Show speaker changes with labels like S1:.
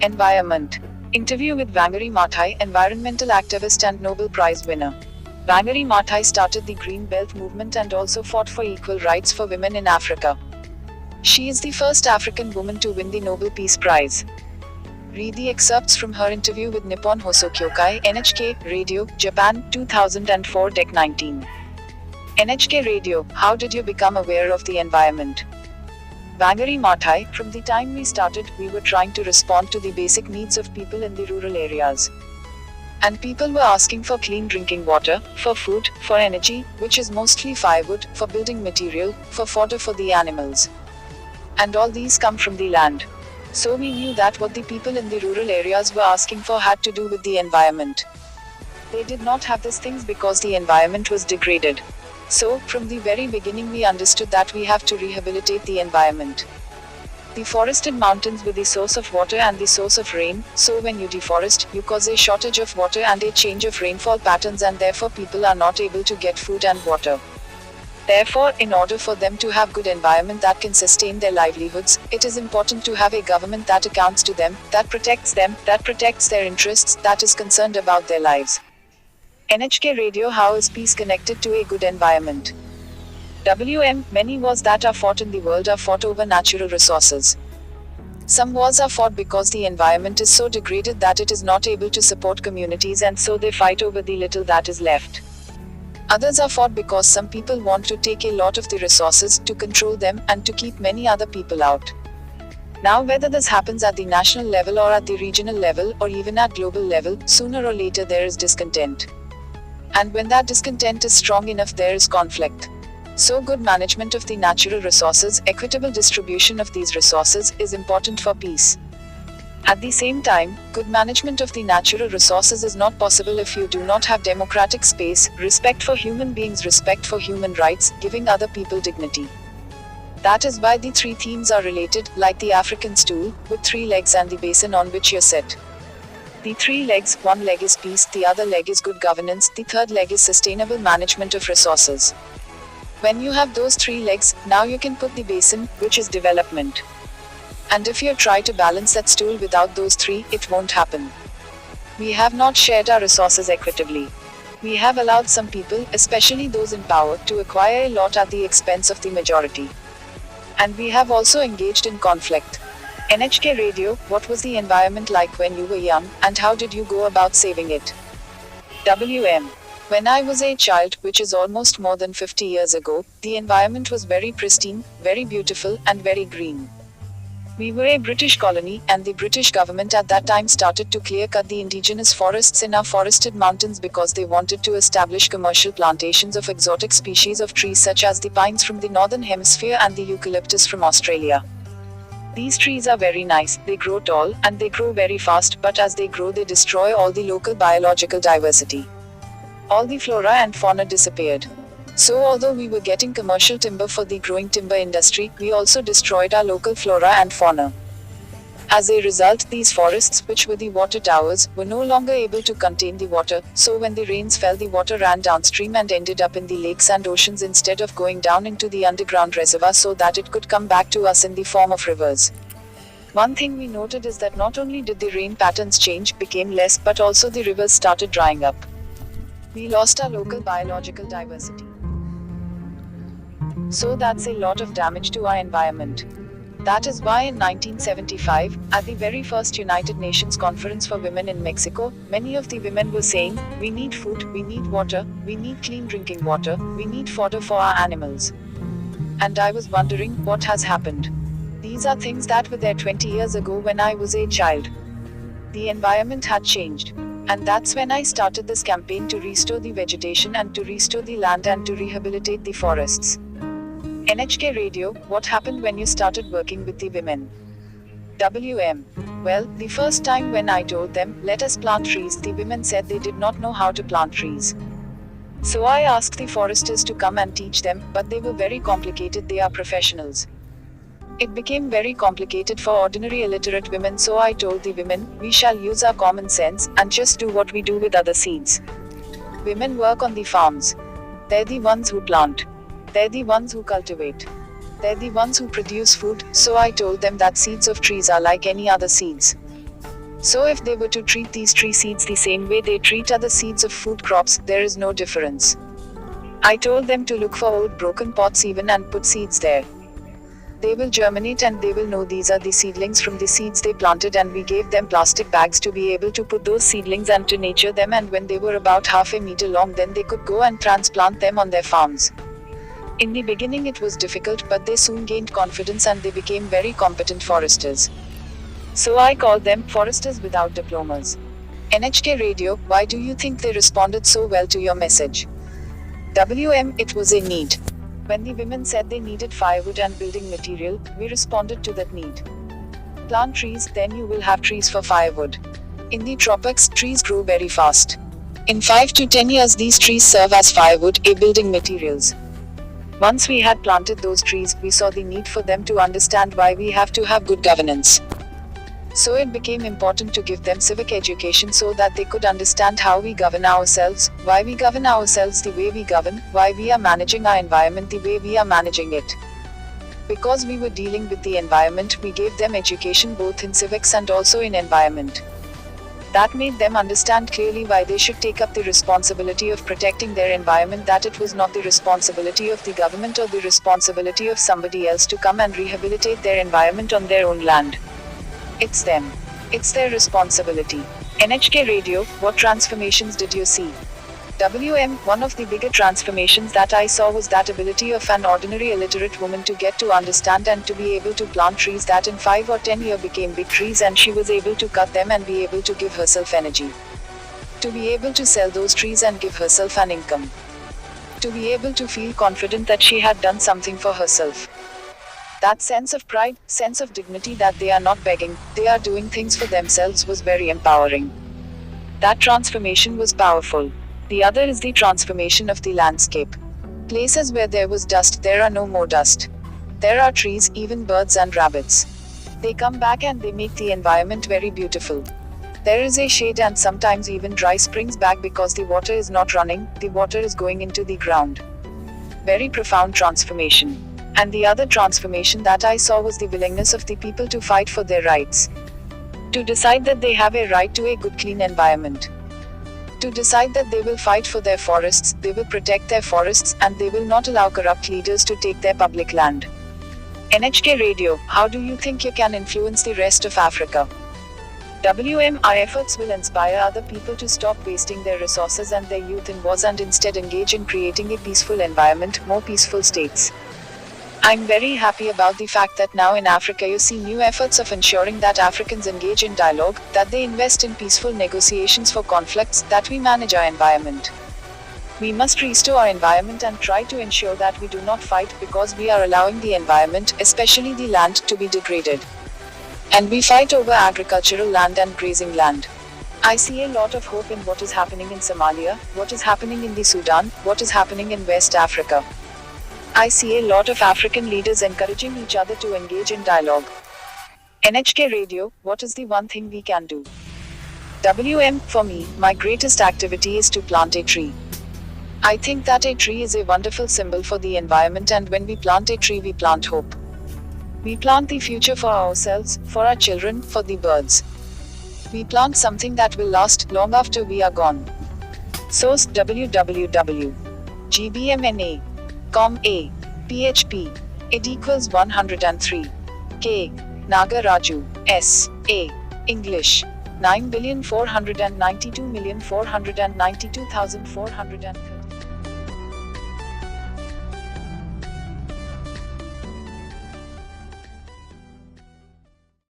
S1: Environment. Interview with Wangari Maathai, environmental activist and Nobel Prize winner. Wangari Maathai started the Green Belt movement and also fought for equal rights for women in Africa. She is the first African woman to win the Nobel Peace Prize. Read the excerpts from her interview with Nippon Hosokyokai, NHK Radio, Japan, 2004 Dec 19. NHK Radio, how did you become aware of the environment? Wangari Maathai, from the time we started, we were trying to respond to the basic needs of people in the rural areas. And people were asking for clean drinking water, for food, for energy, which is mostly firewood, for building material, for fodder for the animals. And all these come from the land. So we knew that what the people in the rural areas were asking for had to do with the environment. They did not have these things because the environment was degraded. So, from the very beginning we understood that we have to rehabilitate the environment. The forested mountains were the source of water and the source of rain, so when you deforest, you cause a shortage of water and a change of rainfall patterns, and therefore people are not able to get food and water. Therefore, in order for them to have good environment that can sustain their livelihoods, it is important to have a government that accounts to them, that protects their interests, that is concerned about their lives. NHK Radio, how is peace connected to a good environment? WM, many wars that are fought in the world are fought over natural resources. Some wars are fought because the environment is so degraded that it is not able to support communities, and so they fight over the little that is left. Others are fought because some people want to take a lot of the resources, to control them, and to keep many other people out. Now, whether this happens at the national level or at the regional level or even at global level, sooner or later there is discontent. And when that discontent is strong enough, there is conflict. So good management of the natural resources, equitable distribution of these resources, is important for peace. At the same time, good management of the natural resources is not possible if you do not have democratic space, respect for human beings, respect for human rights, giving other people dignity. That is why the three themes are related, like the African stool, with three legs and the basin on which you sit. The three legs, one leg is peace, the other leg is good governance, the third leg is sustainable management of resources. When you have those three legs, now you can put the basin, which is development. And if you try to balance that stool without those three, it won't happen. We have not shared our resources equitably. We have allowed some people, especially those in power, to acquire a lot at the expense of the majority. And we have also engaged in conflict. NHK Radio, what was the environment like when you were young, and how did you go about saving it? WM. When I was a child, which is almost more than 50 years ago, the environment was very pristine, very beautiful, and very green. We were a British colony, and the British government at that time started to clear-cut the indigenous forests in our forested mountains because they wanted to establish commercial plantations of exotic species of trees such as the pines from the northern hemisphere and the eucalyptus from Australia. These trees are very nice, they grow tall, and they grow very fast, but as they grow they destroy all the local biological diversity. All the flora and fauna disappeared. So although we were getting commercial timber for the growing timber industry, we also destroyed our local flora and fauna. As a result, these forests, which were the water towers, were no longer able to contain the water, so when the rains fell, the water ran downstream and ended up in the lakes and oceans instead of going down into the underground reservoir so that it could come back to us in the form of rivers. One thing we noted is that not only did the rain patterns change, became less, but also the rivers started drying up. We lost our local biological diversity. So that's a lot of damage to our environment. That is why in 1975, at the very first United Nations Conference for Women in Mexico, many of the women were saying, we need food, we need water, we need clean drinking water, we need fodder for our animals. And I was wondering, what has happened? These are things that were there 20 years ago when I was a child. The environment had changed. And that's when I started this campaign to restore the vegetation and to restore the land and to rehabilitate the forests. NHK Radio, what happened when you started working with the women? WM. Well, the first time when I told them, let us plant trees, the women said they did not know how to plant trees. So I asked the foresters to come and teach them, but they were very complicated, they are professionals. It became very complicated for ordinary illiterate women, so I told the women, we shall use our common sense, and just do what we do with other seeds. Women work on the farms. They're the ones who plant. They're the ones who cultivate. They're the ones who produce food, so I told them that seeds of trees are like any other seeds. So if they were to treat these tree seeds the same way they treat other seeds of food crops, there is no difference. I told them to look for old broken pots even and put seeds there. They will germinate and they will know these are the seedlings from the seeds they planted, and we gave them plastic bags to be able to put those seedlings and to nurture them, and when they were about half a meter long then they could go and transplant them on their farms. In the beginning it was difficult, but they soon gained confidence and they became very competent foresters. So I called them foresters without diplomas. NHK Radio, why do you think they responded so well to your message? WM, it was a need. When the women said they needed firewood and building material, we responded to that need. Plant trees, then you will have trees for firewood. In the tropics, trees grow very fast. In 5 to 10 years these trees serve as firewood, building materials. Once we had planted those trees, we saw the need for them to understand why we have to have good governance. So it became important to give them civic education so that they could understand how we govern ourselves, why we govern ourselves the way we govern, why we are managing our environment the way we are managing it. Because we were dealing with the environment, we gave them education both in civics and also in environment. That made them understand clearly why they should take up the responsibility of protecting their environment, that it was not the responsibility of the government or the responsibility of somebody else to come and rehabilitate their environment on their own land. It's them. It's their responsibility. NHK Radio, what transformations did you see? WM, one of the bigger transformations that I saw was that ability of an ordinary illiterate woman to get to understand and to be able to plant trees that in 5 or 10 years became big trees, and she was able to cut them and be able to give herself energy. To be able to sell those trees and give herself an income. To be able to feel confident that she had done something for herself. That sense of pride, sense of dignity that they are not begging, they are doing things for themselves was very empowering. That transformation was powerful. The other is the transformation of the landscape. Places where there was dust, there are no more dust. There are trees, even birds and rabbits. They come back and they make the environment very beautiful. There is a shade and sometimes even dry springs back because the water is not running, the water is going into the ground. Very profound transformation. And the other transformation that I saw was the willingness of the people to fight for their rights. To decide that they have a right to a good clean environment. To decide that they will fight for their forests, they will protect their forests, and they will not allow corrupt leaders to take their public land. NHK Radio, how do you think you can influence the rest of Africa? WM, our efforts will inspire other people to stop wasting their resources and their youth in wars and instead engage in creating a peaceful environment, more peaceful states. I'm very happy about the fact that now in Africa you see new efforts of ensuring that Africans engage in dialogue, that they invest in peaceful negotiations for conflicts, that we manage our environment. We must restore our environment and try to ensure that we do not fight because we are allowing the environment, especially the land, to be degraded. And we fight over agricultural land and grazing land. I see a lot of hope in what is happening in Somalia, what is happening in the Sudan, what is happening in West Africa. I see a lot of African leaders encouraging each other to engage in dialogue. NHK Radio, what is the one thing we can do? WM, for me, my greatest activity is to plant a tree. I think that a tree is a wonderful symbol for the environment, and when we plant a tree we plant hope. We plant the future for ourselves, for our children, for the birds. We plant something that will last long after we are gone. Source www.gbmna.com A. PHP. Id equals 103. K. Naga Raju. S. A. English. 9,492,492,430.